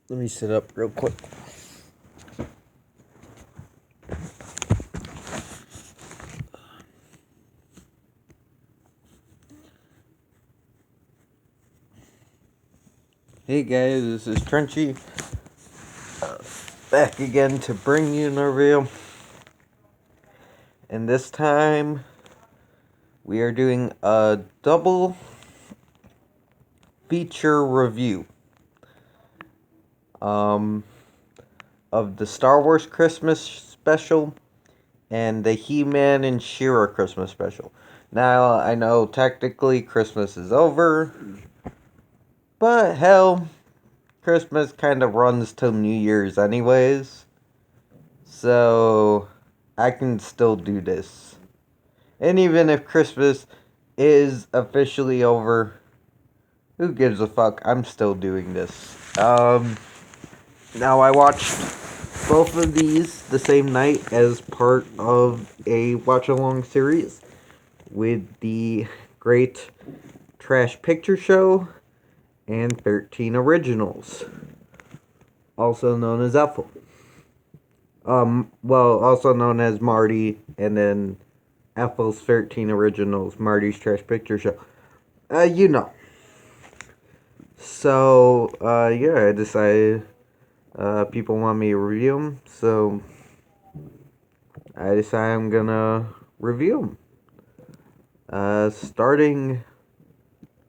Let me sit up real quick. Hey guys, this is Trenchy. Back again to bring you an review. And this time, we are doing a double feature review. Of the Star Wars Christmas special and the HEMAN and SHEERA Christmas special. Now, I know technically Christmas is over, but hell, Christmas kind of runs till New Year's anyways, so I can still do this. And even if Christmas is officially over, who gives a fuck? I'm still doing this. Now I watched both of these the same night as part of a watch-along series with the Great Trash Picture Show and 13 Originals, also known as Ethel. Also known as Marty, and then Ethel's 13 Originals, Marty's Trash Picture Show. You know. So, yeah, I decided people want me to review them, so I decided I'm gonna review them. Starting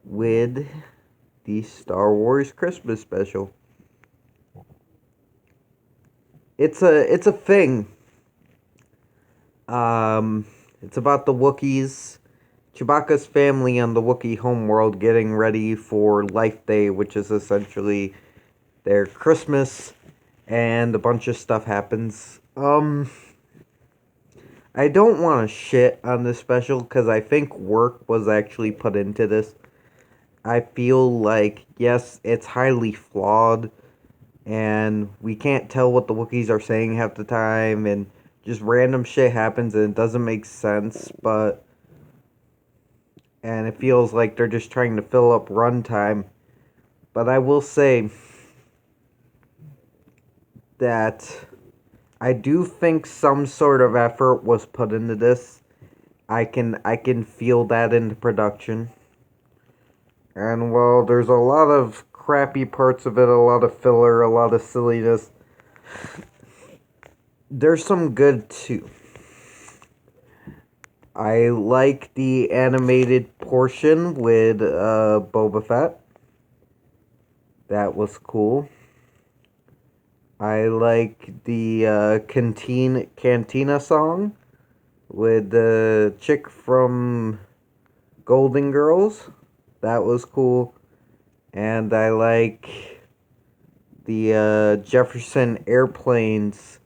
with the Star Wars Christmas special. It's a thing. It's about the Wookiees, Chewbacca's family on the Wookiee homeworld getting ready for Life Day, which is essentially their Christmas, and a bunch of stuff happens. I don't want to shit on this special because I think work was actually put into this. I feel like, yes, it's highly flawed, and we can't tell what the Wookiees are saying half the time, and just random shit happens and it doesn't make sense, and it feels like they're just trying to fill up runtime. But I will say that I do think some sort of effort was put into this. I can feel that in the production. And while there's a lot of crappy parts of it, a lot of filler, a lot of silliness, there's some good too. I like the animated portion with Boba Fett. That was cool. I like the Cantina song with the chick from Golden Girls. That was cool. And I like the Jefferson Airplanes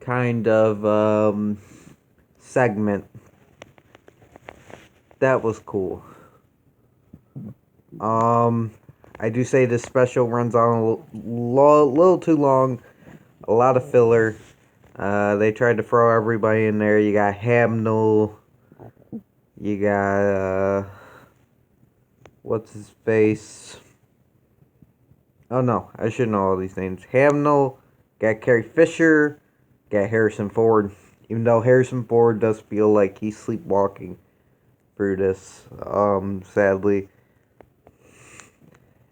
kind of segment. That was cool. I do say this special runs on a little too long. A lot of filler. They tried to throw everybody in there. You got Hamnell. You got, what's his face? Oh no, I should know all these names. Hamnell. Got Carrie Fisher. Got Harrison Ford. Even though Harrison Ford does feel like he's sleepwalking through this, sadly.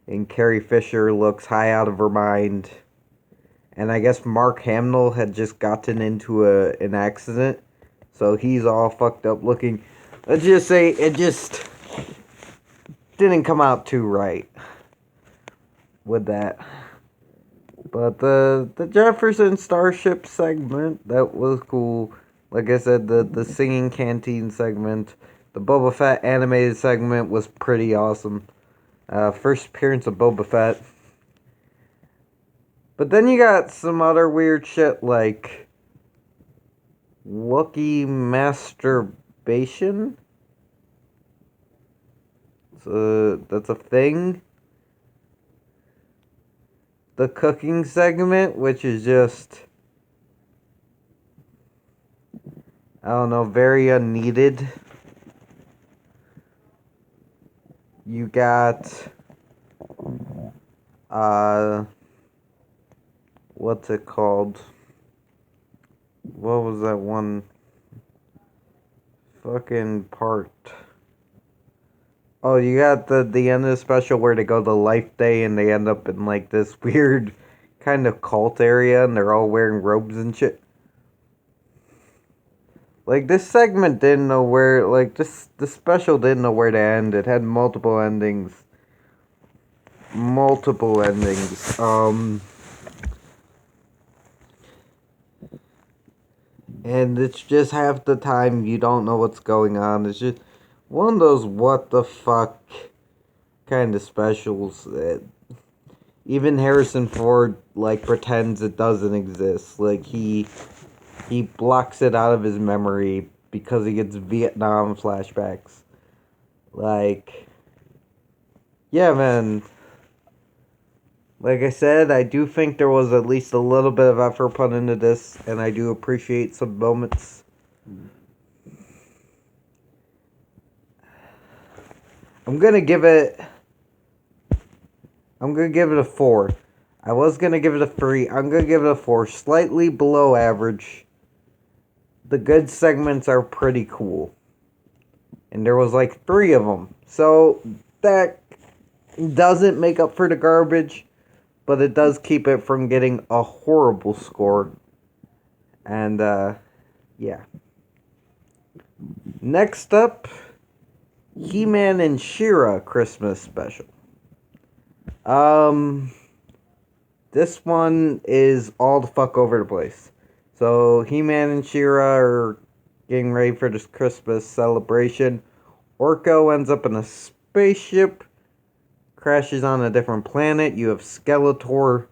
And Carrie Fisher looks high out of her mind. And I guess Mark Hamill had just gotten into an accident, so he's all fucked up looking. Let's just say it just didn't come out too right with that. But the Jefferson Starship segment, that was cool. Like I said, the singing canteen segment, the Boba Fett animated segment was pretty awesome. First appearance of Boba Fett. But then you got some other weird shit like Wookiee masturbation. That's a thing. The cooking segment, which is just, I don't know, very unneeded. You got what's it called? What was that one fucking part? Oh, you got the end of the special where they go to Life Day and they end up in like this weird kind of cult area and they're all wearing robes and shit. Like this segment didn't know where, like this special didn't know where to end. It had multiple endings. And it's just half the time you don't know what's going on. It's just one of those what the fuck kind of specials that even Harrison Ford like pretends it doesn't exist. Like he blocks it out of his memory because he gets Vietnam flashbacks. Like, yeah, man. Like I said, I do think there was at least a little bit of effort put into this, and I do appreciate some moments. I'm gonna give it a 4. I was gonna give it a 3. I'm gonna give it a 4. Slightly below average. The good segments are pretty cool. And there was like 3 of them. So that doesn't make up for the garbage, but it does keep it from getting a horrible score. And, yeah. Next up, HEMAN and SHEERA Christmas special. This one is all the fuck over the place. So, HEMAN and SHEERA are getting ready for this Christmas celebration. Orko ends up in a spaceship, crashes on a different planet. You have Skeletor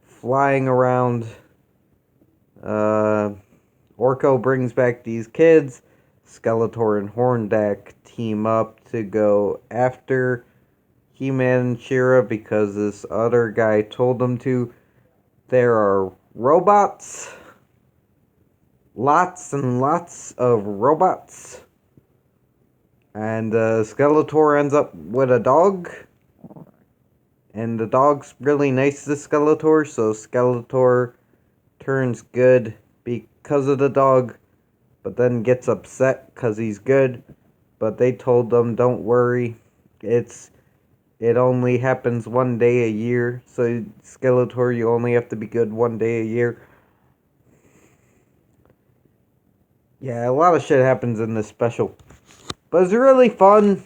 flying around. Orko brings back these kids. Skeletor and Horndak team up to go after HEMAN and SHEERA because this other guy told them to. There are robots. Lots and lots of robots. And Skeletor ends up with a dog. And the dog's really nice to Skeletor, so Skeletor turns good because of the dog, but then gets upset because he's good. But they told them, don't worry, it only happens one day a year, so Skeletor, you only have to be good one day a year. Yeah, a lot of shit happens in this special. But it's really fun.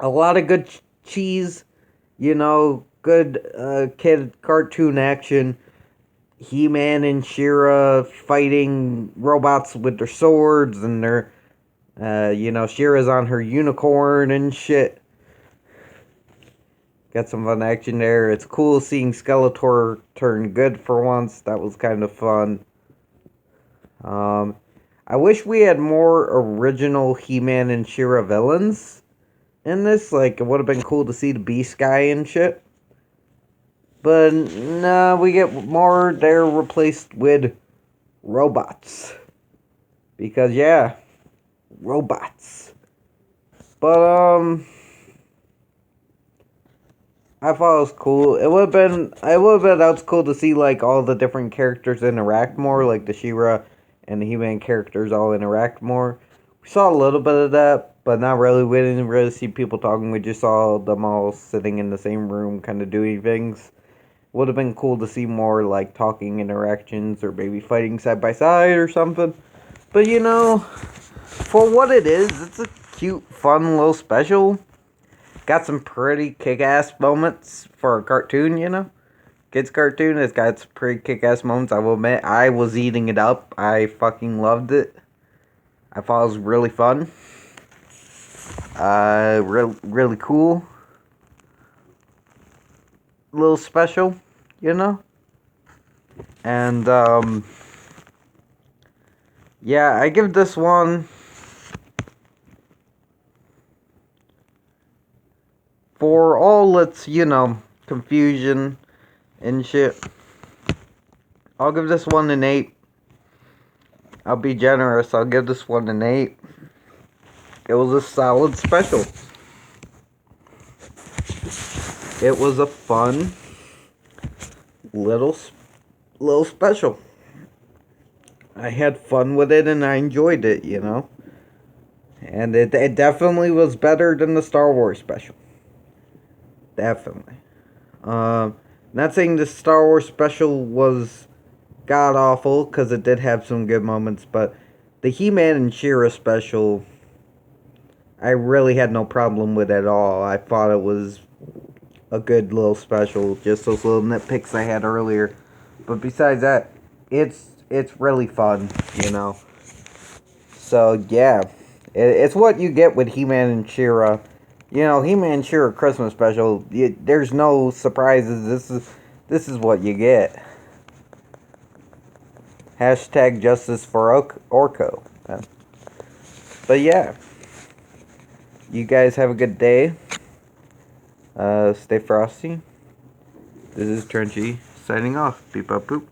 A lot of good cheese. You know, good kid cartoon action. HEMAN and SHEERA fighting robots with their swords. And their, SHEERA's on her unicorn and shit. Got some fun action there. It's cool seeing Skeletor turn good for once. That was kind of fun. I wish we had more original HEMAN and SHEERA villains in this. Like, it would have been cool to see the Beast guy and shit. But, no, we get more. They're replaced with robots. Because, yeah, robots. But, I thought it was cool. It would have been that's cool to see, like, all the different characters interact more. Like, the SHEERA and the HEMAN characters all interact more. We saw a little bit of that, but not really. We didn't really see people talking. We just saw them all sitting in the same room, kind of doing things. Would have been cool to see more, like, talking interactions or maybe fighting side by side or something. But, you know, for what it is, it's a cute, fun little special. Got some pretty kick-ass moments for a cartoon, you know? Kids cartoon has got some pretty kick-ass moments. I will admit, I was eating it up. I fucking loved it. I thought it was really fun. Really cool. Little special, you know? And, yeah, I give this one for all its, confusion and shit. I'll give this one an 8. I'll be generous. I'll give this one an 8. It was a solid special. It was a fun little little special. I had fun with it and I enjoyed it, you know. And it definitely was better than the Star Wars special. Definitely. Not saying the Star Wars special was god awful, because it did have some good moments, but the He-Man and SHEERA special, I really had no problem with at all. I thought it was a good little special, just those little nitpicks I had earlier. But besides that, it's really fun, you know. So yeah, it's what you get with He-Man and She-Ra. You know, He-Man and She-Ra Christmas special. There's no surprises. This is what you get. Hashtag justice for Orko. But yeah, you guys have a good day. Stay frosty. This is Trenchy signing off. Beep up boop.